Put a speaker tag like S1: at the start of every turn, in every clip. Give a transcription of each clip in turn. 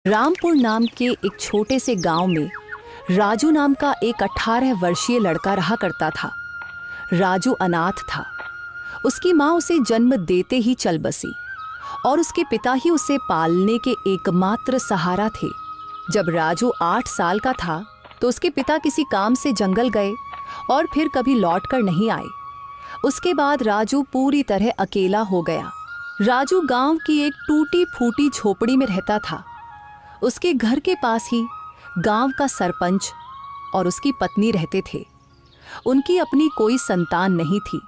S1: रामपुर नाम के एक छोटे से गांव में राजू नाम का एक 18 वर्षीय लड़का रहा करता था। राजू अनाथ था। उसकी माँ उसे जन्म देते ही चल बसी और उसके पिता ही उसे पालने के एकमात्र सहारा थे। जब राजू 8 साल का था तो उसके पिता किसी काम से जंगल गए और फिर कभी लौट कर नहीं आए। उसके बाद राजू पूरी तरह अकेला हो गया। राजू गांव की एक टूटी फूटी झोपड़ी में रहता था। उसके घर के पास ही गांव का सरपंच और उसकी पत्नी रहते थे। उनकी अपनी कोई संतान नहीं थी,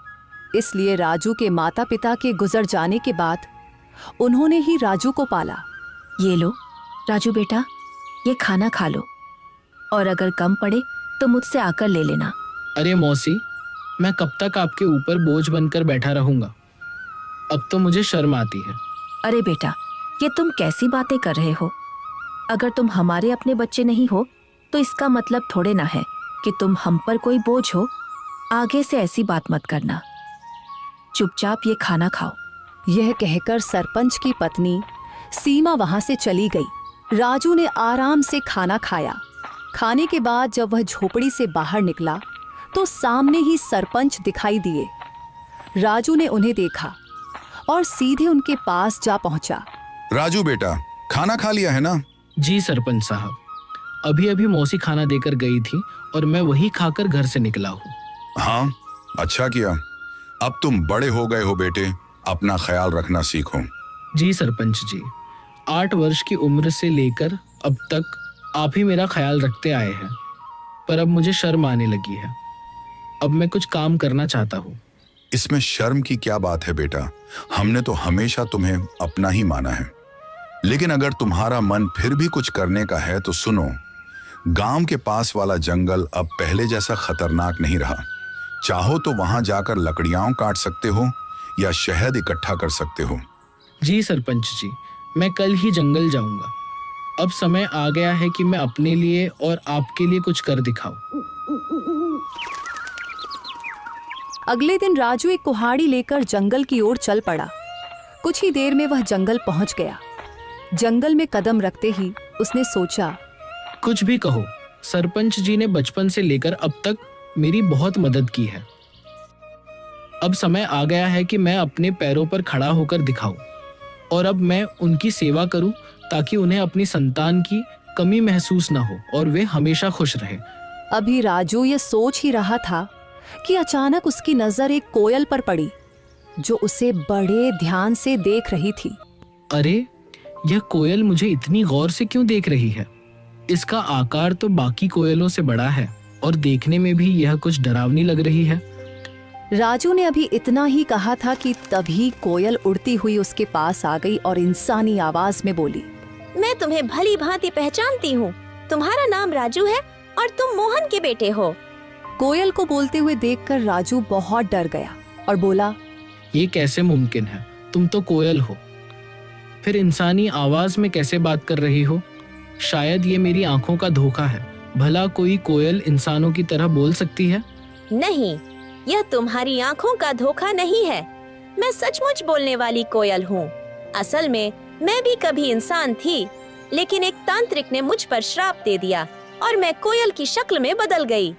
S1: इसलिए राजू के माता पिता के गुजर जाने के बाद उन्होंने ही राजू को पाला।
S2: ये लो राजू बेटा, ये खाना खा लो और अगर कम पड़े तो मुझसे आकर ले लेना।
S3: अरे मौसी, मैं कब तक आपके ऊपर बोझ बनकर बैठा रहूंगा? अब तो मुझे शर्म आती है।
S2: अरे बेटा, ये तुम कैसी बातें कर रहे हो? अगर तुम हमारे अपने बच्चे नहीं हो तो इसका मतलब थोड़े ना है कि तुम हम पर कोई बोझ हो। आगे से ऐसी बात मत करना। चुपचाप ये खाना खाओ।
S1: यह कहकर सरपंच की पत्नी सीमा वहां से चली गई। राजू ने आराम से खाना खाया। खाने के बाद जब वह झोपड़ी से बाहर निकला तो सामने ही सरपंच दिखाई दिए। राजू ने उन्हें देखा और सीधे उनके पास जा पहुंचा।
S4: राजू बेटा, खाना खा लिया है ना?
S3: जी सरपंच साहब, अभी अभी मौसी खाना देकर गई थी और मैं वही खाकर घर से निकला हूँ।
S4: हाँ, अच्छा किया। अब तुम बड़े हो गए हो बेटे, अपना ख्याल रखना सीखो।
S3: जी सरपंच जी, 8 वर्ष की उम्र से लेकर अब तक आप ही मेरा ख्याल रखते आए हैं, पर अब मुझे शर्म आने लगी है। अब मैं कुछ काम करना चाहता हूँ।
S4: इसमें शर्म की क्या बात है बेटा? हमने तो हमेशा तुम्हें अपना ही माना है। लेकिन अगर तुम्हारा मन फिर भी कुछ करने का है तो सुनो, गांव के पास वाला जंगल अब पहले जैसा खतरनाक नहीं रहा। चाहो तो वहां जाकर लकड़ियां काट सकते हो या शहद इकट्ठा कर सकते हो।
S3: जी सरपंच जी, मैं कल ही जंगल जाऊंगा। अब समय आ गया है कि मैं अपने लिए और आपके लिए कुछ कर दिखाऊं।
S1: अगले दिन राजू एक कुल्हाड़ी लेकर जंगल की ओर चल पड़ा। कुछ ही देर में वह जंगल पहुंच गया। जंगल में कदम रखते ही उसने सोचा,
S3: कुछ भी कहो, सरपंच जी ने बचपन से लेकर अब तक मेरी बहुत मदद की है। अब समय आ गया है कि मैं अपने पैरों पर खड़ा होकर दिखाऊं और अब मैं उनकी सेवा करूं ताकि उन्हें अपनी संतान की कमी महसूस ना हो और वे हमेशा खुश रहें।
S1: अभी राजू ये सोच ही रहा था कि अचानक उसकी नजर एक कोयल पर पड़ी जो उसे बड़े ध्यान से देख रही थी।
S3: अरे, यह कोयल मुझे इतनी गौर से क्यों देख रही है? इसका आकार तो बाकी कोयलों से बड़ा है और देखने में भी यह कुछ डरावनी लग रही है।
S1: राजू ने अभी इतना ही कहा था कि तभी कोयल उड़ती हुई उसके पास आ गई और इंसानी आवाज में बोली,
S5: मैं तुम्हें भली भांति पहचानती हूँ। तुम्हारा नाम राजू है और तुम मोहन के बेटे हो।
S1: कोयल को बोलते हुए देखकर राजू बहुत डर गया और बोला,
S3: ये कैसे मुमकिन है? तुम तो कोयल हो, फिर इंसानी आवाज में कैसे बात कर रही हो? शायद ये मेरी आंखों का धोखा है। भला कोई कोयल इंसानों की तरह बोल सकती है?
S5: नहीं, यह तुम्हारी आंखों का धोखा नहीं है। मैं सचमुच बोलने वाली कोयल हूँ। असल में मैं भी कभी इंसान थी, लेकिन एक तांत्रिक ने मुझ पर श्राप दे दिया और मैं कोयल की शक्ल में बदल गई।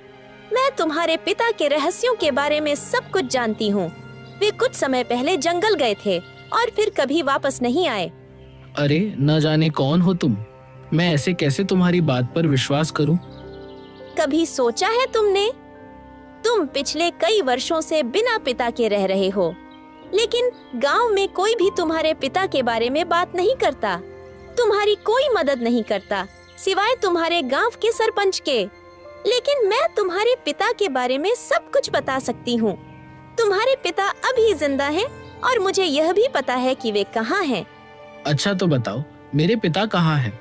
S5: मैं तुम्हारे पिता के रहस्यों के बारे में सब कुछ जानती हूँ। वे कुछ समय पहले जंगल गए थे और फिर कभी वापस नहीं आए।
S3: अरे, न जाने कौन हो तुम। मैं ऐसे कैसे तुम्हारी बात पर विश्वास करूं?
S5: कभी सोचा है तुमने? तुम पिछले कई वर्षों से बिना पिता के रह रहे हो, लेकिन गांव में कोई भी तुम्हारे पिता के बारे में बात नहीं करता। तुम्हारी कोई मदद नहीं करता सिवाय तुम्हारे गांव के सरपंच के। लेकिन मैं तुम्हारे पिता के बारे में सब कुछ बता सकती हूँ। तुम्हारे पिता अभी जिंदा हैं और मुझे यह भी पता है कि वे कहाँ हैं।
S3: अच्छा तो बताओ, मेरे पिता कहाँ हैं?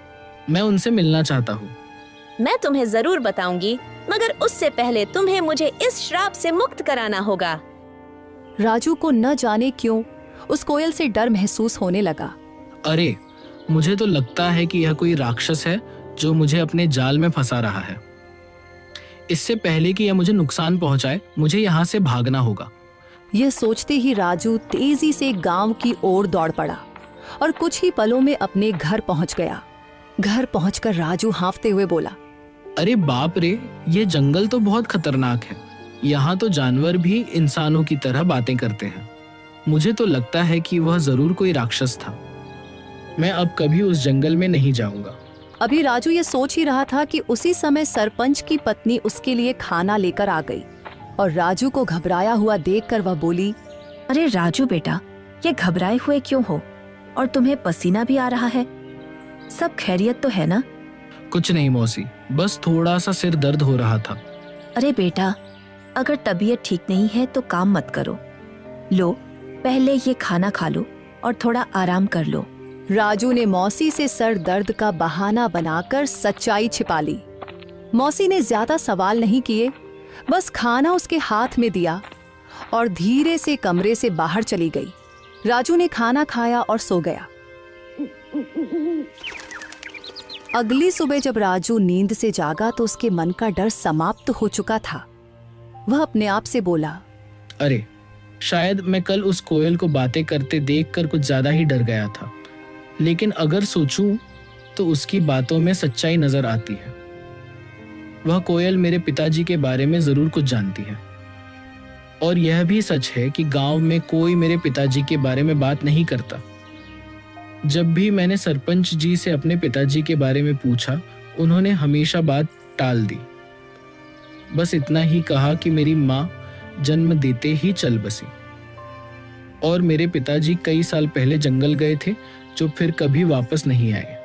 S3: मैं उनसे मिलना चाहता हूँ।
S5: मैं तुम्हें जरूर बताऊंगी, मगर उससे पहले तुम्हें मुझे इस श्राप से मुक्त कराना होगा।
S1: राजू को न जाने क्यों उस कोयल से डर महसूस होने लगा।
S3: अरे, मुझे तो लगता है कि यह कोई राक्षस है जो मुझे अपने जाल में फंसा रहा है। इससे पहले कि यह मुझे नुकसान पहुंचाए, मुझे यहाँ से भागना होगा।
S1: यह सोचते ही राजू तेजी से गांव की ओर दौड़ पड़ा और कुछ ही पलों में अपने घर पहुंच गया। घर पहुंचकर राजू हांफते हुए बोला,
S3: अरे बाप रे, ये जंगल तो बहुत खतरनाक है। यहाँ तो जानवर भी इंसानों की तरह बातें करते हैं। मुझे तो लगता है कि वह जरूर कोई राक्षस था। मैं अब कभी उस जंगल में नहीं जाऊंगा।
S1: अभी राजू ये सोच ही रहा था कि उसी समय सरपंच की पत्नी उसके लिए खाना लेकर आ गई और राजू को घबराया हुआ देखकर वह बोली,
S2: अरे राजू बेटा, ये घबराए हुए क्यों हो? और तुम्हें पसीना भी आ रहा है। सब खैरियत तो है ना?
S3: कुछ नहीं मौसी, बस थोड़ा सा सिर दर्द हो रहा था।
S2: अरे बेटा, अगर तबीयत ठीक नहीं है तो काम मत करो। लो, पहले ये खाना खा लो और थोड़ा आराम कर लो।
S1: राजू ने मौसी से सर दर्द का बहाना बनाकर सच्चाई छिपा ली। मौसी ने ज्यादा सवाल नहीं किए, बस खाना उसके हाथ में दिया और धीरे से कमरे से बाहर चली गई। राजू ने खाना खाया और सो गया। अगली सुबह जब राजू नींद से जागा तो उसके मन का डर समाप्त हो चुका था। वह अपने आप से बोला,
S3: अरे शायद मैं कल उस कोयल को बातें करते देखकर कुछ ज्यादा ही डर गया था, लेकिन अगर सोचूं तो उसकी बातों में सच्चाई नजर आती है। वह कोयल मेरे पिताजी के बारे में जरूर कुछ जानती है और यह भी सच है कि गांव में कोई मेरे पिताजी के बारे में बात नहीं करता। जब भी मैंने सरपंच जी से अपने पिताजी के बारे में पूछा, उन्होंने हमेशा बात टाल दी। बस इतना ही कहा कि मेरी माँ जन्म देते ही चल बसी और मेरे पिताजी कई साल पहले जंगल गए थे, जो फिर कभी वापस नहीं आए।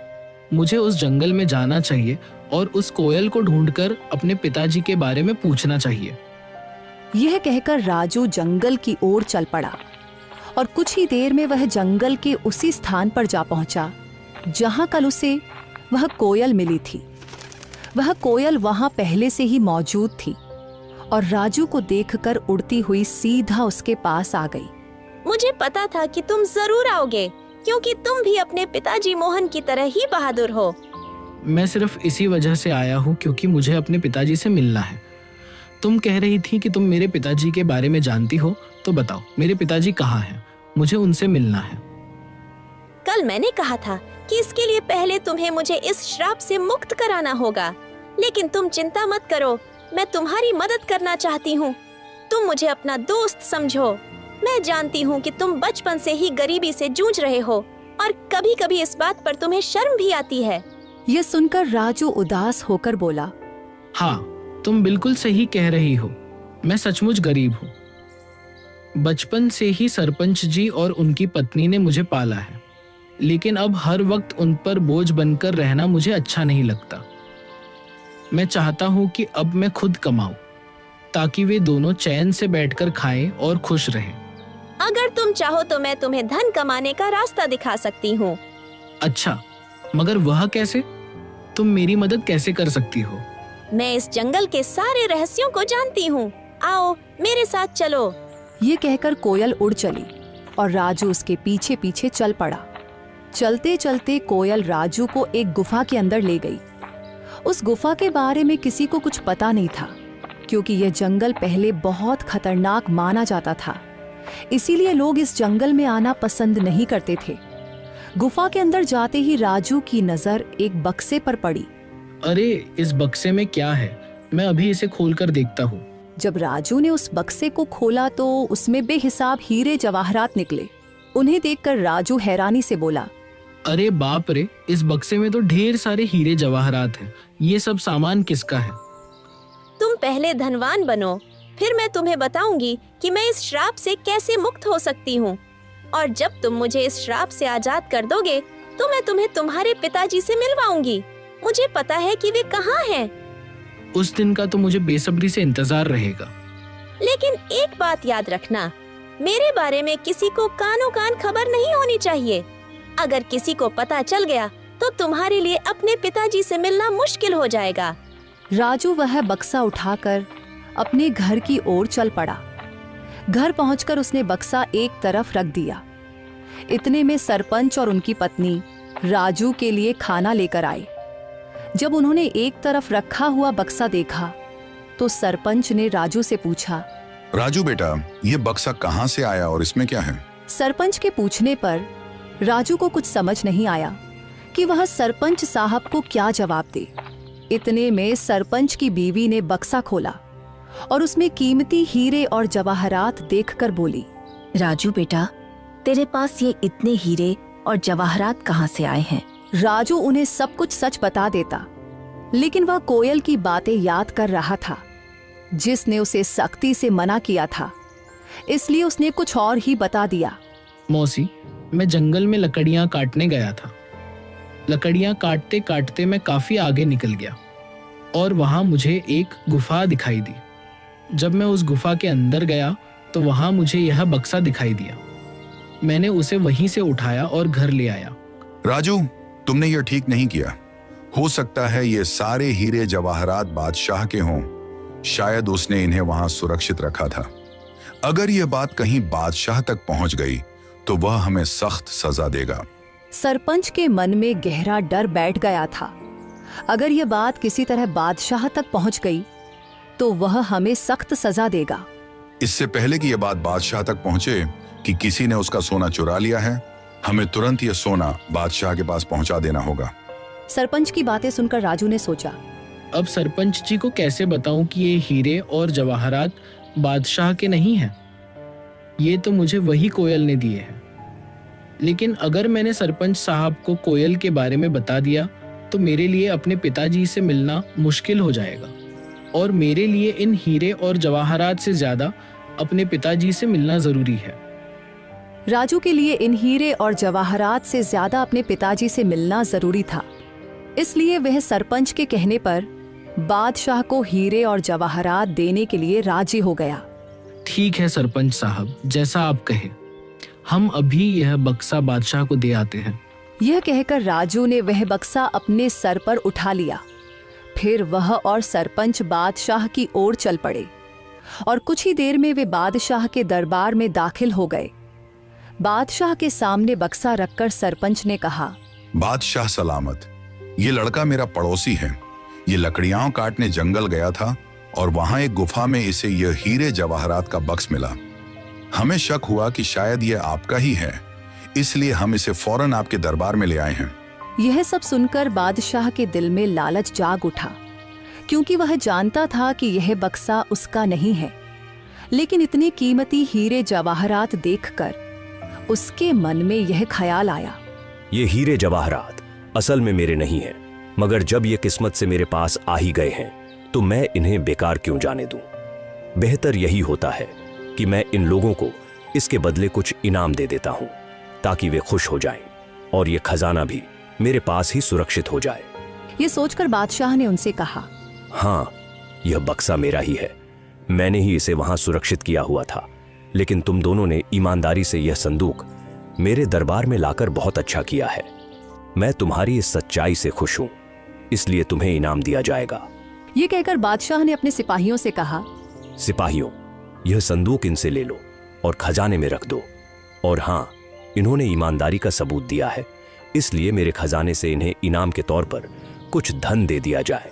S3: मुझे उस जंगल में जाना चाहिए और उस कोयल को ढूंढकर अपने पिताजी के बारे में पूछना चाहिए।
S1: यह कहकर राजू जंगल की ओर चल पड़ा और कुछ ही देर में वह जंगल के उसी स्थान पर जा पहुंचा जहां कल उसे वह कोयल मिली थी। वह कोयल वहां पहले से ही मौजूद थी और राजू को देखकर उड़ती हुई सीधा उसके पास आ गई।
S5: मुझे पता था कि तुम जरूर आओगे, क्योंकि तुम भी अपने पिताजी मोहन की तरह ही बहादुर हो।
S3: मैं सिर्फ इसी वजह से आया हूँ क्योंकि मुझे अपने पिताजी से मिलना है। तुम कह रही थी कि तुम मेरे पिताजी के बारे में जानती हो, तो बताओ मेरे पिताजी कहाँ हैं? मुझे उनसे मिलना है।
S5: कल मैंने कहा था कि इसके लिए पहले तुम्हें मुझे इस श्राप से मुक्त कराना होगा, लेकिन तुम चिंता मत करो, मैं तुम्हारी मदद करना चाहती हूँ। तुम मुझे अपना दोस्त समझो। मैं जानती हूँ कि तुम बचपन से ही गरीबी से जूझ रहे हो और कभी-कभी इस बात पर तुम्हें शर्म भी आती है।
S1: यह सुनकर राजू उदास होकर बोला,
S3: हाँ, तुम बिल्कुल सही कह रही हो। मैं सचमुच गरीब हूँ। बचपन से ही सरपंच जी और उनकी पत्नी ने मुझे पाला है, लेकिन अब हर वक्त उन पर बोझ बनकर रहना मुझे अच्छा नहीं लगता। मैं चाहता हूँ कि अब मैं खुद कमाऊं, ताकि वे दोनों चैन से बैठकर खाएं और खुश रहें।
S5: अगर तुम चाहो तो मैं तुम्हें धन कमाने का रास्ता दिखा सकती हूँ।
S3: अच्छा, मगर वह कैसे? तुम मेरी मदद कैसे कर सकती हो?
S5: मैं इस जंगल के सारे रहस्यों को जानती हूँ। आओ मेरे साथ चलो।
S1: ये कहकर कोयल उड़ चली और राजू उसके पीछे पीछे चल पड़ा। चलते चलते कोयल राजू को एक गुफा के अंदर ले गई। उस गुफा के बारे में किसी को कुछ पता नहीं था, क्योंकि यह जंगल पहले बहुत खतरनाक माना जाता था। इसीलिए लोग इस जंगल में आना पसंद नहीं करते थे। गुफा के अंदर जाते ही राजू की नजर एक बक्से पर पड़ी।
S3: अरे, इस बक्से में क्या है? मैं अभी इसे खोलकर देखता हूँ।
S1: जब राजू ने उस बक्से को खोला तो उसमें बेहिसाब हीरे जवाहरात निकले। उन्हें देखकर राजू हैरानी से बोला,
S3: अरे बाप रे, इस बक्से में तो ढेर सारे हीरे जवाहरात हैं। ये सब सामान किसका है?
S5: तुम पहले धनवान बनो, फिर मैं तुम्हें बताऊंगी कि मैं इस श्राप से कैसे मुक्त हो सकती हूँ। और जब तुम मुझे इस श्राप से आजाद कर दोगे तो मैं तुम्हें तुम्हारे पिताजी से मिलवाऊंगी। मुझे पता है कि वे कहाँ हैं।
S3: उस दिन का तो मुझे बेसब्री से इंतजार रहेगा।
S5: लेकिन एक बात याद रखना, मेरे बारे में किसी को कानो कान खबर नहीं होनी चाहिए। अगर किसी को पता चल गया तो तुम्हारे लिए अपने पिताजी से मिलना मुश्किल हो जाएगा।
S1: राजू वह बक्सा उठाकर अपने घर की ओर चल पड़ा। घर पहुंचकर उसने बक्सा एक तरफ रख दिया। इतने में सरपंच और उनकी पत्नी राजू के लिए खाना लेकर आए। जब उन्होंने एक तरफ रखा हुआ बक्सा देखा तो सरपंच ने राजू से पूछा,
S4: राजू बेटा, ये बक्सा कहाँ से आया और इसमें क्या है?
S1: सरपंच के पूछने पर राजू को कुछ समझ नहीं आया, कि वह सरपंच साहब को क्या जवाब दे। इतने में सरपंच की बीवी ने बक्सा खोला और उसमें कीमती हीरे और जवाहरात देखकर बोली,
S2: राजू बेटा, तेरे पास ये इतने हीरे और जवाहरात कहाँ से आए हैं?
S1: राजू उन्हें सब कुछ सच बता देता, लेकिन वह कोयल की बातें याद कर रहा था जिसने उसे सख्ती से मना किया था, इसलिए उसने कुछ और ही बता दिया।
S3: मौसी, मैं जंगल में लकड़ियां काटने गया था। लकड़ियां काटते काटते मैं काफी आगे निकल गया और वहां मुझे एक गुफा दिखाई दी। जब मैं उस गुफा के अंदर गया तो वहां मुझे यह बक्सा दिखाई दिया। मैंने उसे वहीं से उठाया और घर ले आया।
S4: राजू, तुमने ये ठीक नहीं किया। हो सकता है ये सारे हीरे जवाहरात बादशाह के हों। शायद उसने इन्हें वहां सुरक्षित रखा था। अगर यह बात कहीं बादशाह तक पहुंच गई तो वह हमें सख्त सजा देगा।
S1: सरपंच के मन में गहरा डर बैठ गया था। अगर यह बात किसी तरह बादशाह तक पहुंच गई तो वह हमें सख्त सजा देगा।
S4: इससे पहले कि यह बात बादशाह तक पहुंचे कि किसी ने उसका सोना चुरा लिया है, हमें तुरंत यह सोना बादशाह के पास पहुंचा देना होगा।
S1: सरपंच की बातें सुनकर राजू ने सोचा,
S3: अब सरपंच जी को कैसे बताऊं कि ये हीरे और जवाहरात बादशाह के नहीं हैं? ये तो मुझे वही कोयल ने दिए हैं। लेकिन अगर मैंने सरपंच साहब को कोयल के बारे में बता दिया तो मेरे लिए अपने पिताजी से मिलना मुश्किल हो जाएगा और मेरे लिए इन हीरे और जवाहरात से ज्यादा अपने पिताजी से मिलना जरूरी है।
S1: राजू के लिए इन हीरे और जवाहरात से ज्यादा अपने पिताजी से मिलना जरूरी था, इसलिए वह सरपंच के कहने पर बादशाह को हीरे और जवाहरात देने के लिए राजी हो गया।
S3: ठीक है सरपंच साहब, जैसा आप कहे, हम अभी यह बक्सा बादशाह को दे आते हैं।
S1: यह कहकर राजू ने वह बक्सा अपने सर पर उठा लिया। फिर वह और सरपंच बादशाह की ओर चल पड़े और कुछ ही देर में वे बादशाह के दरबार में दाखिल हो गए। बादशाह के सामने बक्सा रखकर सरपंच ने कहा,
S4: बादशाह सलामत। ये लड़का मेरा पड़ोसी है। ये लकड़ियां काटने जंगल गया था और वहां एक गुफा में इसे यह हीरे जवाहरात का बक्स मिला। हमें शक हुआ कि शायद यह आपका ही है, इसलिए हम इसे फौरन आपके दरबार में ले आए हैं।
S1: यह सब सुनकर बादशाह के दिल में लालच जाग उठा, क्योंकि वह जानता था कि यह बक्सा उसका नहीं है। लेकिन इतने कीमती हीरे जवाहरात देखकर उसके मन में यह ख्याल आया,
S6: ये हीरे जवाहरात असल में मेरे नहीं हैं, मगर जब ये किस्मत से मेरे पास आ ही गए हैं तो मैं इन्हें बेकार क्यों जाने दूं। बेहतर यही होता है कि मैं इन लोगों को इसके बदले कुछ इनाम दे देता हूं ताकि वे खुश हो जाएं और ये खजाना भी मेरे पास ही सुरक्षित हो जाए।
S1: ये सोचकर बादशाह ने उनसे कहा,
S6: हाँ, यह बक्सा मेरा ही है। मैंने ही इसे वहां सुरक्षित किया हुआ था, लेकिन तुम दोनों ने ईमानदारी से यह संदूक मेरे दरबार में लाकर बहुत अच्छा किया है। मैं तुम्हारी इस सच्चाई से खुश हूं, इसलिए तुम्हें इनाम दिया जाएगा।
S1: ये कहकर बादशाह ने अपने सिपाहियों से कहा,
S6: सिपाहियों, यह संदूक इनसे ले लो और खजाने में रख दो। और हाँ, इन्होंने ईमानदारी का सबूत दिया है, इसलिए मेरे खजाने से इन्हें इनाम के तौर पर कुछ धन दे दिया जाए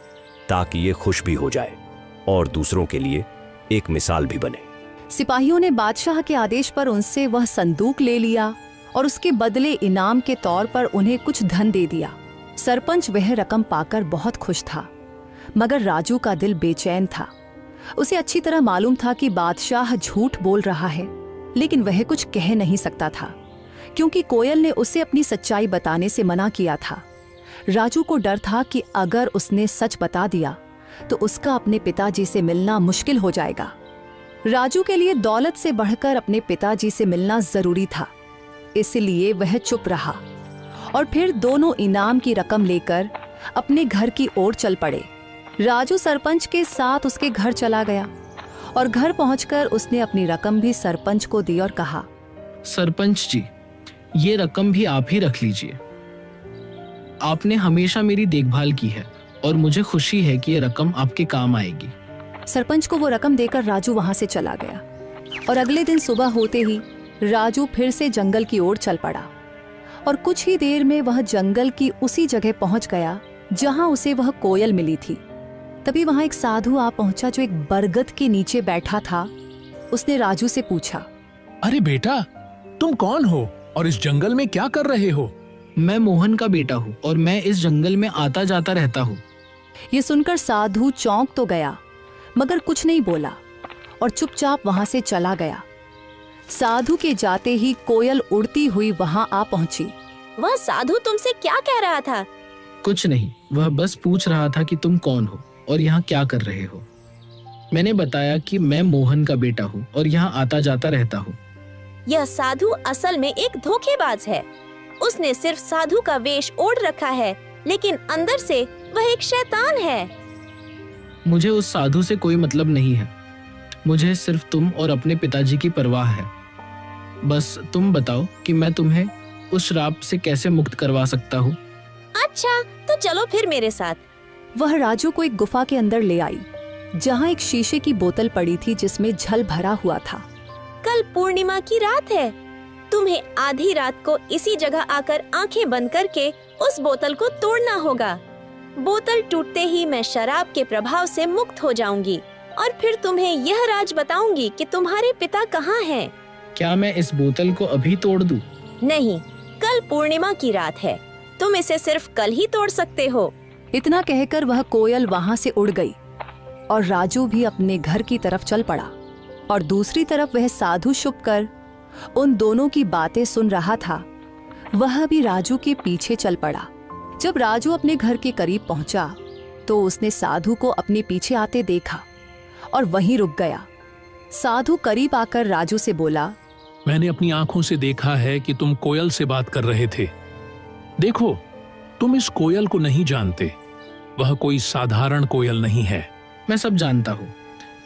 S6: ताकि ये खुश भी हो जाए और दूसरों के लिए एक मिसाल भी बने।
S1: सिपाहियों ने बादशाह के आदेश पर उनसे वह संदूक ले लिया और उसके बदले इनाम के तौर पर उन्हें कुछ धन दे दिया। सरपंच वह रकम पाकर बहुत खुश था, मगर राजू का दिल बेचैन था। उसे अच्छी तरह मालूम था कि बादशाह झूठ बोल रहा है, लेकिन वह कुछ कह नहीं सकता था क्योंकि कोयल ने उसे अपनी सच्चाई बताने से मना किया था। राजू को डर था कि अगर उसने सच बता दिया तो उसका अपने पिताजी से मिलना मुश्किल हो जाएगा। राजू के लिए दौलत से बढ़कर अपने पिताजी से मिलना जरूरी था, इसलिए वह चुप रहा और फिर दोनों इनाम की रकम लेकर अपने घर की ओर चल पड़े। राजू सरपंच के साथ उसके घर चला गया और घर पहुंचकर उसने अपनी रकम भी सरपंच को दी और कहा,
S3: सरपंच जी, ये रकम भी आप ही रख लीजिए। आपने हमेशा मेरी देखभाल की है और मुझे खुशी है कि ये रकम आपके काम आएगी।
S1: सरपंच को वो रकम देकर राजू वहां से चला गया और अगले दिन सुबह होते ही राजू फिर से जंगल की ओर चल पड़ा और कुछ ही देर में वह जंगल की उसी जगह पहुंच गया जहां उसे वह कोयल मिली थी। तभी वहां एक साधु आ पहुंचा जो एक बरगद के नीचे बैठा था। उसने राजू से पूछा,
S7: अरे बेटा, तुम कौन हो और इस जंगल में क्या कर रहे हो?
S3: मैं मोहन का बेटा हूँ और मैं इस जंगल में आता जाता रहता हूँ।
S1: ये सुनकर साधु चौंक तो गया मगर कुछ नहीं बोला और चुपचाप वहां से चला गया। साधु के जाते ही कोयल उड़ती हुई वहां आ पहुंची।
S5: वह साधु तुमसे क्या कह रहा था?
S3: कुछ नहीं, वह बस पूछ रहा था कि तुम कौन हो और यहाँ क्या कर रहे हो। मैंने बताया कि मैं मोहन का बेटा हूँ और यहाँ आता जाता रहता हूँ।
S5: यह साधु असल में एक धोखेबाज है। उसने सिर्फ साधु का वेश ओढ़ रखा है, लेकिन अंदर से वह एक शैतान है।
S3: मुझे उस साधु से कोई मतलब नहीं है। मुझे सिर्फ तुम और अपने पिताजी की परवाह है। बस तुम बताओ कि मैं तुम्हें उस श्राप से कैसे मुक्त करवा सकता हूँ।
S5: अच्छा, तो चलो फिर मेरे साथ।
S1: वह राजू को एक गुफा के अंदर ले आई जहां एक शीशे की बोतल पड़ी थी जिसमें जल भरा हुआ था।
S5: कल पूर्णिमा की रात है। तुम्हें आधी रात को इसी जगह आकर आंखें बंद करके उस बोतल को तोड़ना होगा। बोतल टूटते ही मैं शराब के प्रभाव से मुक्त हो जाऊंगी और फिर तुम्हें यह राज बताऊंगी कि तुम्हारे पिता कहाँ हैं।
S3: क्या मैं इस बोतल को अभी तोड़ दूं?
S5: नहीं, कल पूर्णिमा की रात है। तुम इसे सिर्फ कल ही तोड़ सकते हो।
S1: इतना कहकर वह कोयल वहां से उड़ गई और राजू भी अपने घर की तरफ चल पड़ा और दूसरी तरफ वह साधु छुपकर उन दोनों की बातें सुन रहा था। वह भी राजू के पीछे चल पड़ा। जब राजू अपने घर के करीब पहुंचा तो उसने साधु को अपने पीछे आते देखा और वहीं रुक गया। साधु करीब आकर राजू से बोला,
S7: मैंने अपनी आंखों से देखा है कि तुम कोयल से बात कर रहे थे। देखो, तुम इस कोयल को नहीं जानते। वह कोई साधारण कोयल नहीं है।
S3: मैं सब जानता हूँ,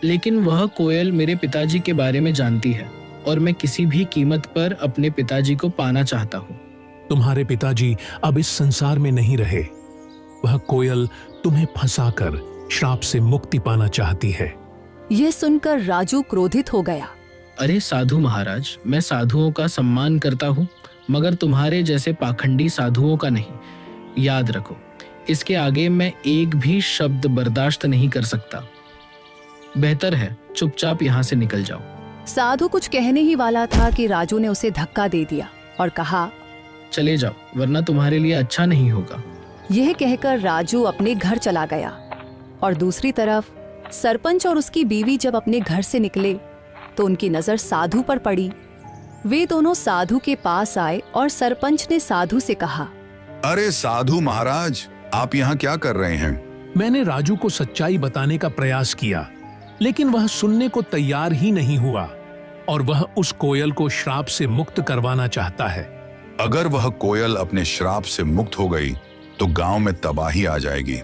S3: लेकिन वह कोयल मेरे पिताजी के बारे में जानती है और मैं किसी भी कीमत पर अपने पिताजी को पाना चाहता हूँ।
S7: तुम्हारे पिताजी अब इस संसार में नहीं रहे। वह कोयल तुम्हें फंसाकर श्राप से मुक्ति पाना चाहती है।
S1: यह सुनकर राजू क्रोधित हो गया।
S3: अरे साधु महाराज, मैं साधुओं का सम्मान करता हूँ मगर तुम्हारे जैसे पाखंडी साधुओं का नहीं। याद रखो, इसके आगे मैं एक भी शब्द बर्दाश्त नहीं कर सकता। बेहतर है चुपचाप यहाँ से निकल जाओ।
S1: साधु कुछ कहने ही वाला था कि राजू ने उसे धक्का दे दिया और कहा,
S3: चले जाओ वरना तुम्हारे लिए अच्छा नहीं होगा।
S1: यह कहकर राजू अपने घर चला गया और दूसरी तरफ सरपंच और उसकी बीवी जब अपने घर से निकले तो उनकी नजर साधु पर पड़ी। वे दोनों साधु के पास आए और सरपंच ने साधु से कहा,
S4: अरे साधु महाराज, आप यहाँ क्या कर रहे हैं?
S7: मैंने राजू को सच्चाई बताने का प्रयास किया, लेकिन वह सुनने को तैयार ही नहीं हुआ और वह उस कोयल को श्राप से मुक्त करवाना चाहता है।
S4: अगर वह कोयल अपने श्राप से मुक्त हो गई तो गांव में तबाही आ जाएगी।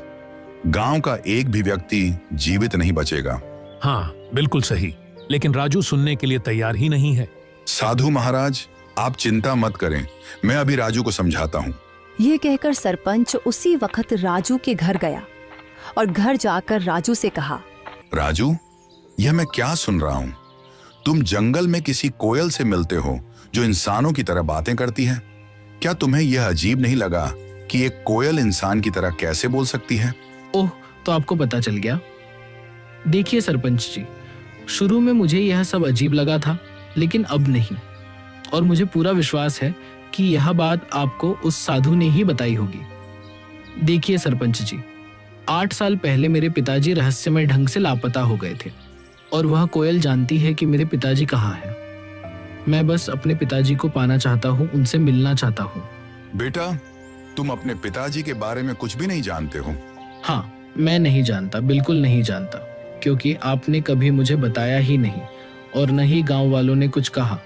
S4: गांव का एक भी व्यक्ति जीवित नहीं बचेगा।
S7: हाँ, बिल्कुल सही, लेकिन राजू सुनने के लिए तैयार ही नहीं है।
S4: साधु महाराज, आप चिंता मत करें, मैं अभी राजू को समझाता हूँ।
S1: यह कहकर सरपंच उसी वक्त राजू के घर गया और घर जाकर राजू से कहा,
S4: राजू, यह मैं क्या सुन रहा हूँ? तुम जंगल में किसी कोयल से मिलते हो जो इंसानों की तरह बातें करती है। क्या तुम्हें यह अजीब नहीं लगा कि एक कोयल इंसान की तरह कैसे बोल सकती है?
S3: ओह, तो आपको पता चल गया। देखिए सरपंच जी, शुरू में मुझे यह सब अजीब लगा था, लेकिन अब नहीं। और मुझे पूरा विश्वास है कि यह बात आपको उस साधु ने ही बताई होगी। देखिए सरपंच जी, 8 साल पहले मेरे पिताजी रहस्यमय ढंग से लापता हो गए थे और वह कोयल जानती है कि मेरे पिताजी कहाँ हैं। मैं बस अपने पिताजी को पाना चाहता हूँ, उनसे मिलना चाहता हूँ।
S4: बेटा, तुम अपने पिताजी के बारे में कुछ भी नहीं जानते हो?
S3: हाँ, मैं नहीं जानता, बिल्कुल नहीं जानता, क्योंकि आपने कभी मुझे बताया ही नहीं और न ही गांव वालों ने कुछ कहा,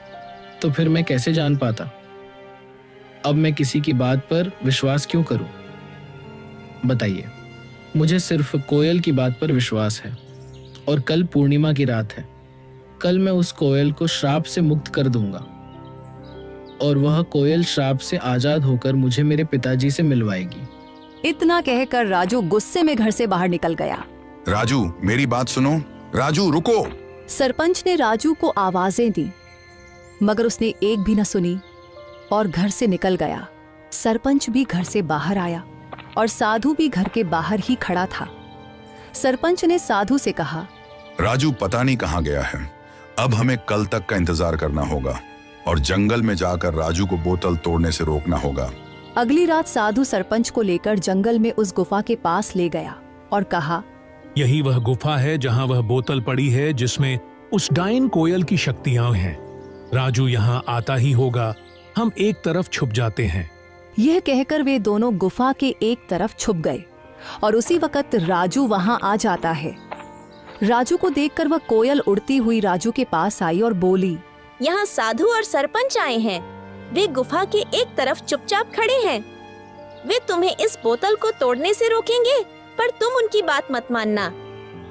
S3: तो फिर मैं कैसे जान पाता? अब मैं किसी की बात पर विश्वास क्यों करूं? बताइए। मुझे सिर्फ कोयल की बात पर विश्वास है और कल पूर्णिमा की रात है। कल मैं उस कोयल को श्राप से मुक्त कर दूंगा और वह कोयल श्राप से आजाद होकर मुझे मेरे पिताजी से मिलवाएगी।
S1: इतना कहकर राजू गुस्से में घर से बाहर निकल गया।
S4: राजू, मेरी बात सुनो। राजू, रुको।
S1: सरपंच ने राजू को आवाजें दी मगर उसने एक भी न सुनी और घर से निकल गया। सरपंच भी घर से बाहर आया और साधु भी घर के बाहर ही खड़ा था। सरपंच ने साधु से कहा,
S4: राजू पता नहीं कहाँ गया है। अब हमें कल तक का इंतजार करना होगा और जंगल में जाकर राजू को बोतल तोड़ने से रोकना होगा।
S1: अगली रात साधु सरपंच को लेकर जंगल में उस गुफा के पास ले गया और कहा,
S7: यही वह गुफा है जहां वह बोतल पड़ी है जिसमें उस डायन कोयल की शक्तियां हैं। राजू यहाँ आता ही होगा, हम एक तरफ छुप जाते हैं।
S1: यह कहकर वे दोनों गुफा के एक तरफ छुप गए और उसी वक्त राजू वहां आ जाता है। राजू को देखकर वह कोयल उड़ती हुई राजू के पास आई और बोली,
S5: यहाँ साधु और सरपंच आए हैं। वे गुफा के एक तरफ चुपचाप खड़े हैं। वे तुम्हें इस बोतल को तोड़ने से रोकेंगे, पर तुम उनकी बात मत मानना।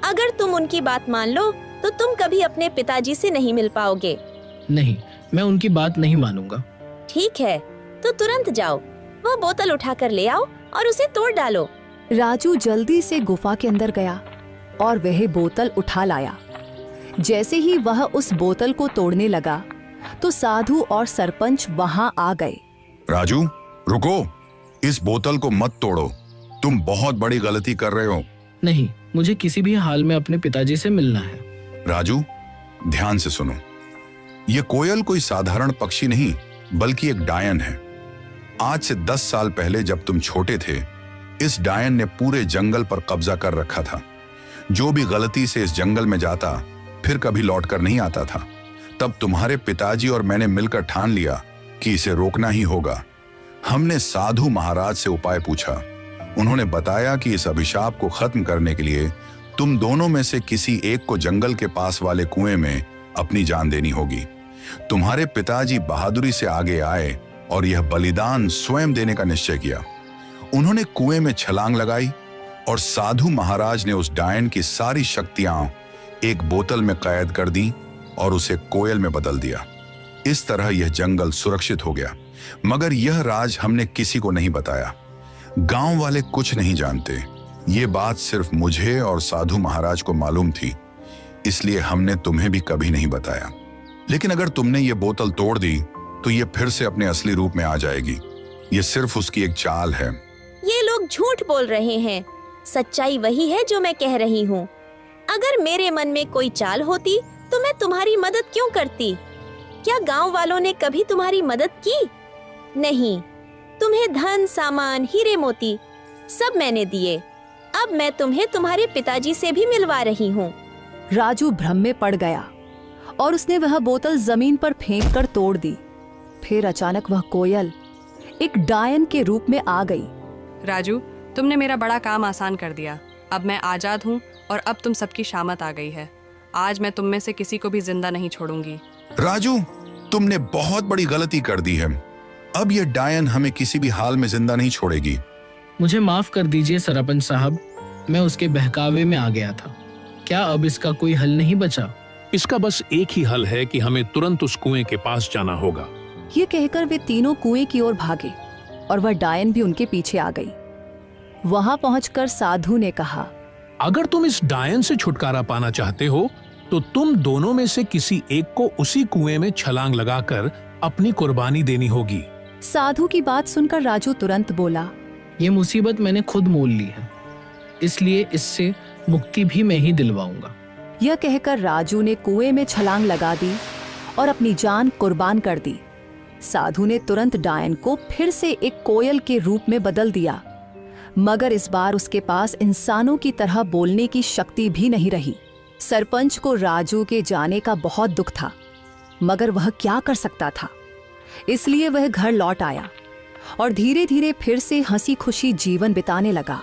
S5: अगर तुम उनकी बात मान लो तो तुम कभी अपने पिताजी से नहीं मिल पाओगे।
S3: नहीं, मैं उनकी बात नहीं मानूंगा।
S5: ठीक है, तो तुरंत जाओ, वह बोतल उठाकर ले आओ और उसे तोड़ डालो।
S1: राजू जल्दी से गुफा के अंदर गया और वह बोतल उठा लाया। जैसे ही वह उस बोतल को तोड़ने लगा तो साधु और सरपंच वहां आ गए।
S4: राजू रुको, इस बोतल को मत तोड़ो, तुम बहुत बड़ी गलती कर रहे हो।
S3: नहीं, मुझे किसी भी हाल में अपने पिताजी से मिलना है।
S4: राजू ध्यान से सुनो, ये कोयल कोई साधारण पक्षी नहीं बल्कि एक डायन है। आज से 10 साल पहले जब तुम छोटे थे, इस डायन ने पूरे जंगल पर कब्जा कर रखा था। जो भी गलती से इस जंगल में जाता फिर कभी लौट कर नहीं आता था। तब तुम्हारे पिताजी और मैंने मिलकर ठान लिया कि इसे रोकना ही होगा। हमने साधु महाराज से उपाय पूछा। उन्होंने बताया कि इस अभिशाप को खत्म करने के लिए तुम दोनों में से किसी एक को जंगल के पास वाले कुएं में अपनी जान देनी होगी। तुम्हारे पिताजी बहादुरी से आगे आए और यह बलिदान स्वयं देने का निश्चय किया। उन्होंने कुएं में छलांग लगाई और साधु महाराज ने उस डायन की सारी शक्तियां एक बोतल में कैद कर दी और उसे कोयल में बदल दिया। इस तरह यह जंगल सुरक्षित हो गया। मगर यह राज हमने किसी को नहीं बताया। गांव वाले कुछ नहीं जानते। ये बात सिर्फ मुझे और साधु महाराज को मालूम थी, इसलिए हमने तुम्हें भी कभी नहीं बताया। लेकिन अगर तुमने ये बोतल तोड़ दी तो ये फिर से अपने असली रूप में आ जाएगी। ये सिर्फ उसकी एक चाल है।
S5: ये लोग झूठ बोल रहे हैं। सच्चाई वही है जो मैं कह रही हूँ। अगर मेरे मन में कोई चाल होती तो मैं तुम्हारी मदद क्यों करती? क्या गांव वालों ने कभी तुम्हारी मदद की? नहीं। तुम्हें धन, सामान, हीरे मोती सब मैंने दिए। अब मैं तुम्हें तुम्हारे पिताजी से भी मिलवा रही हूँ।
S1: राजू भ्रम में पड़ गया और उसने वह बोतल जमीन पर फेंक कर तोड़ दी। फिर अचानक वह कोयल एक डायन के रूप में आ गई।
S8: राजू, तुमने मेरा बड़ा काम आसान कर दिया। अब मैं आजाद हूँ और अब तुम सबकी शामत आ गई है। आज मैं तुम में से किसी को भी जिंदा नहीं छोड़ूंगी।
S4: राजू तुमने बहुत बड़ी गलती कर दी है। अब यह डायन हमें किसी भी हाल में जिंदा नहीं छोड़ेगी।
S3: मुझे माफ कर दीजिए सरपंच साहब, मैं उसके बहकावे में आ गया था। क्या अब इसका कोई हल नहीं बचा?
S7: इसका बस एक ही हल है कि हमें तुरंत उस कुएं के पास जाना होगा।
S1: ये कहकर वे तीनों कुएं की ओर भागे और वह डायन भी उनके पीछे आ गई। वहां पहुंचकर साधु ने कहा,
S7: अगर तुम इस डायन से छुटकारा पाना चाहते हो तो तुम दोनों में से किसी एक को उसी कुएं में छलांग लगाकर अपनी कुर्बानी देनी होगी।
S1: साधु की बात सुनकर राजू तुरंत बोला,
S3: ये मुसीबत मैंने खुद मोल ली है, इसलिए इससे मुक्ति भी मैं ही दिलवाऊंगा।
S1: यह कहकर राजू ने कुएं में छलांग लगा दी और अपनी जान कुर्बान कर दी। साधु ने तुरंत डायन को फिर से एक कोयल के रूप में बदल दिया, मगर इस बार उसके पास इंसानों की तरह बोलने की शक्ति भी नहीं रही। सरपंच को राजू के जाने का बहुत दुख था, मगर वह क्या कर सकता था। इसलिए वह घर लौट आया और धीरे धीरे फिर से हंसी खुशी जीवन बिताने लगा।